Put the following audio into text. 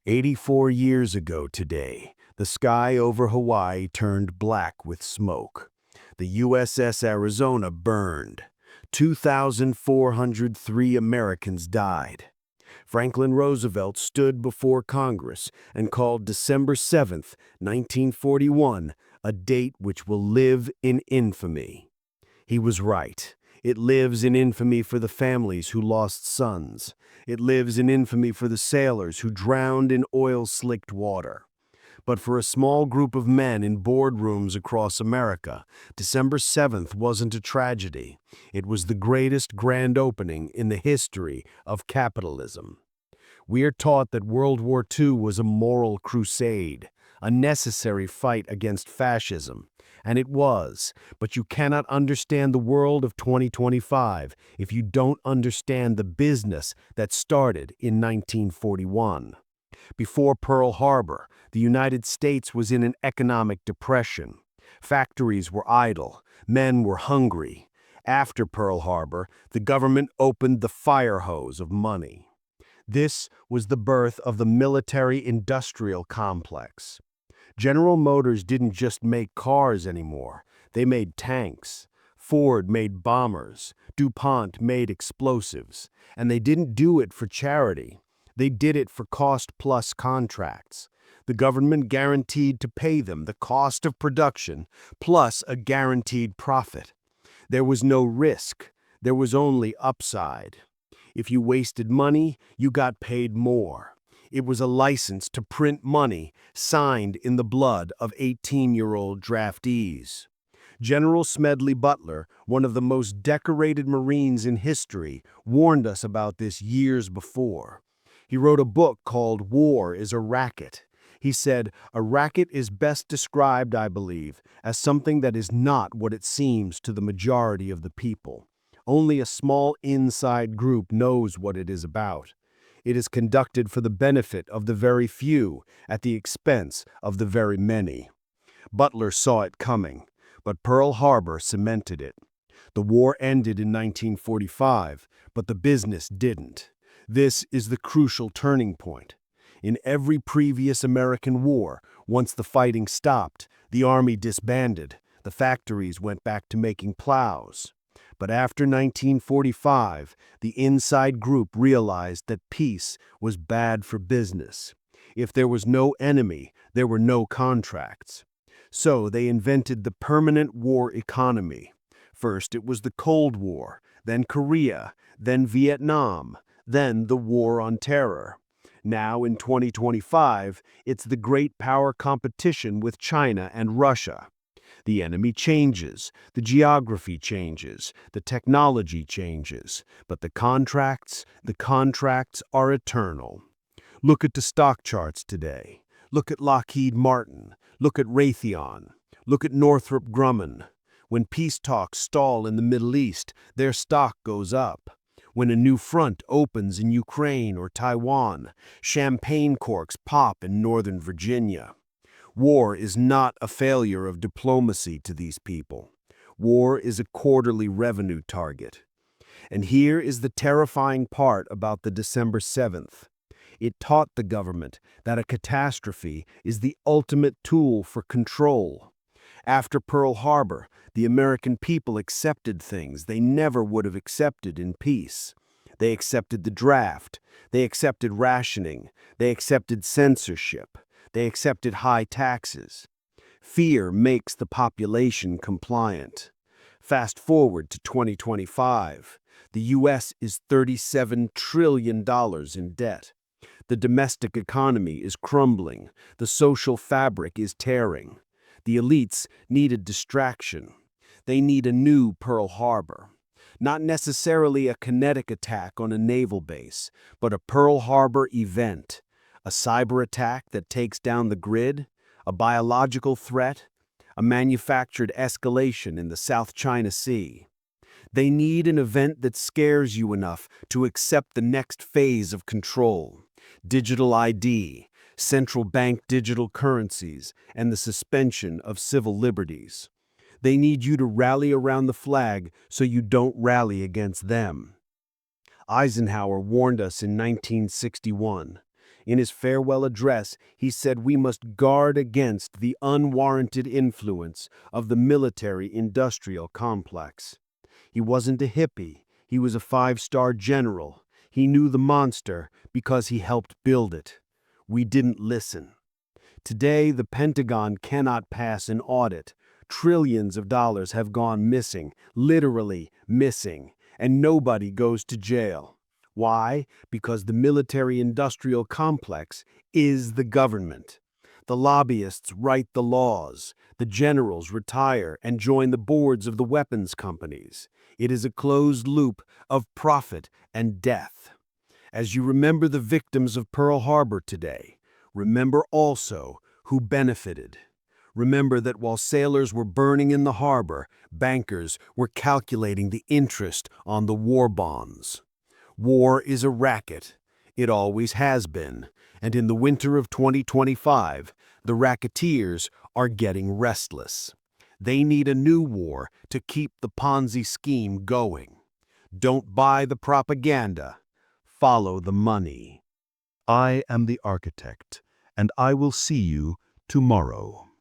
84 years ago today, the sky over Hawaii turned black with smoke. The USS Arizona burned. 2,403 Americans died. Franklin Roosevelt stood before Congress and called December 7, 1941, a date which will live in infamy. He was right. It lives in infamy for the families who lost sons. It lives in infamy for the sailors who drowned in oil-slicked water. But for a small group of men in boardrooms across America, December 7th wasn't a tragedy. It was the greatest grand opening in the history of capitalism. We are taught that World War II was a moral crusade, a necessary fight against fascism. And it was, but you cannot understand the world of 2025 if you don't understand the business that started in 1941. Before Pearl Harbor, the United States was in an economic depression. Factories were idle, men were hungry. After Pearl Harbor, the government opened the fire hose of money. This was the birth of the military-industrial complex. General Motors didn't just make cars anymore. They made tanks. Ford made bombers. DuPont made explosives. And they didn't do it for charity. They did it for cost-plus contracts. The government guaranteed to pay them the cost of production plus a guaranteed profit. There was no risk. There was only upside. If you wasted money, you got paid more. It was a license to print money signed in the blood of 18-year-old draftees. General Smedley Butler, one of the most decorated Marines in history, warned us about this years before. He wrote a book called War is a Racket. He said, "A racket is best described, I believe, as something that is not what it seems to the majority of the people. Only a small inside group knows what it is about. It is conducted for the benefit of the very few at the expense of the very many." Butler saw it coming, but Pearl Harbor cemented it. The war ended in 1945, but the business didn't. This is the crucial turning point. In every previous American war, once the fighting stopped, the army disbanded, the factories went back to making plows. But after 1945, the inside group realized that peace was bad for business. If there was no enemy, there were no contracts. So they invented the permanent war economy. First it was the Cold War, then Korea, then Vietnam, then the War on Terror. Now in 2025, it's the great power competition with China and Russia. The enemy changes, the geography changes, the technology changes, but the contracts are eternal. Look at the stock charts today. Look at Lockheed Martin. Look at Raytheon. Look at Northrop Grumman. When peace talks stall in the Middle East, their stock goes up. When a new front opens in Ukraine or Taiwan, champagne corks pop in Northern Virginia. War is not a failure of diplomacy to these people. War is a quarterly revenue target. And here is the terrifying part about the December 7th. It taught the government that a catastrophe is the ultimate tool for control. After Pearl Harbor, the American people accepted things they never would have accepted in peace. They accepted the draft. They accepted rationing. They accepted censorship. They accepted high taxes. Fear makes the population compliant. Fast forward to 2025. The U.S. is $37 trillion in debt. The domestic economy is crumbling. The social fabric is tearing. The elites need a distraction. They need a new Pearl Harbor. Not necessarily a kinetic attack on a naval base, but a Pearl Harbor event. A cyber attack that takes down the grid, a biological threat, a manufactured escalation in the South China Sea. They need an event that scares you enough to accept the next phase of control. Digital ID, central bank digital currencies, and the suspension of civil liberties. They need you to rally around the flag so you don't rally against them. Eisenhower warned us in 1961. In his farewell address, he said we must guard against the unwarranted influence of the military-industrial complex. He wasn't a hippie. He was a five-star general. He knew the monster because he helped build it. We didn't listen. Today, the Pentagon cannot pass an audit. Trillions of dollars have gone missing, literally missing, and nobody goes to jail. Why? Because the military-industrial complex is the government. The lobbyists write the laws. The generals retire and join the boards of the weapons companies. It is a closed loop of profit and death. As you remember the victims of Pearl Harbor today, remember also who benefited. Remember that while sailors were burning in the harbor, bankers were calculating the interest on the war bonds. War is a racket. It always has been. And in the winter of 2025, the racketeers are getting restless. They need a new war to keep the Ponzi scheme going. Don't buy the propaganda. Follow the money. I am the architect, and I will see you tomorrow.